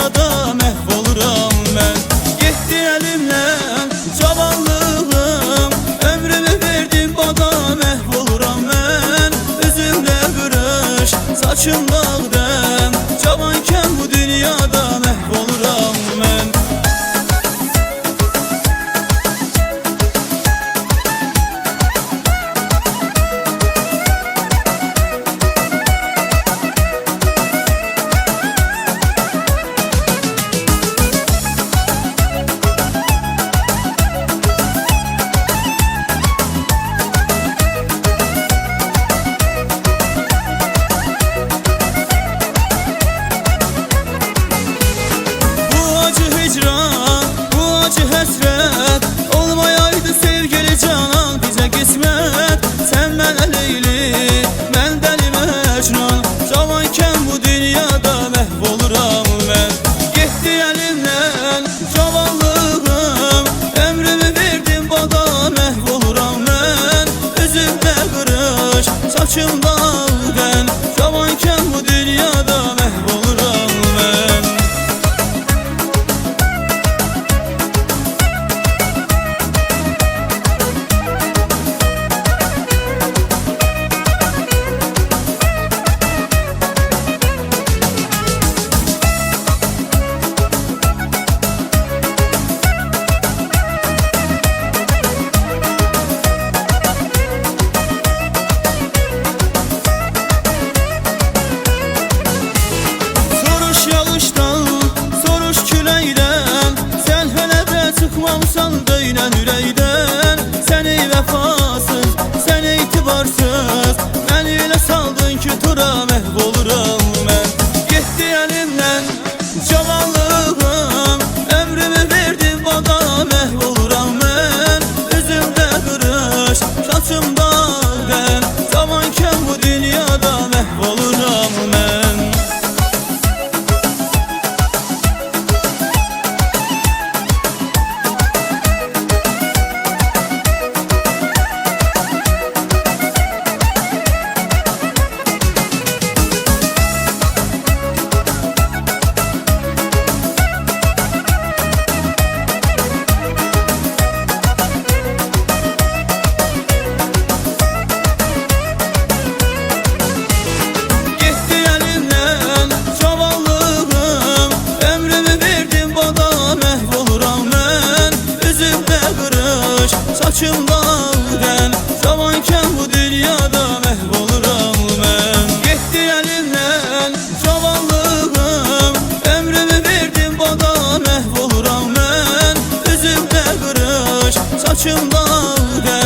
dünyada məhvoluram mən. Getdi əlimdən cavanlığım, ömrümü verdim bana məhvoluram mən. Üzümdə qırış, saçım dağdan, cavankən bu dünyada məhvoluram mən. Həsrət olmayaydı sevgili canan bizə qismət. Sən mənə Leyli, mən dəli Məcnun, cavankən bu dünyada məhv oluram mən. Getdi əlimdən cavanlığım, ömrümü verdim bana məhv oluram mən. Üzümdə qırış, saçım dağdan, cavankən bu dünyada məhv oluram mən. Çıkmamsan döynən ürəkdən, sən ey vəfasız, sən etibarsız, məni elə saldın ki tura məhv oluram mən. Getdi əlimdən cavanlığım, ömrümü verdim bana məhv oluram mən. Üzümdə qırış, saçım dağdan, cavankən bu dünyada məhv oluram mən. Saçım dağdan, cavankən bu dünyada məhv oluram mən. Getdi əlimdən cavanlığım, ömrümü verdim bana məhv oluram mən. Üzümdə qırış, saçım dağdan,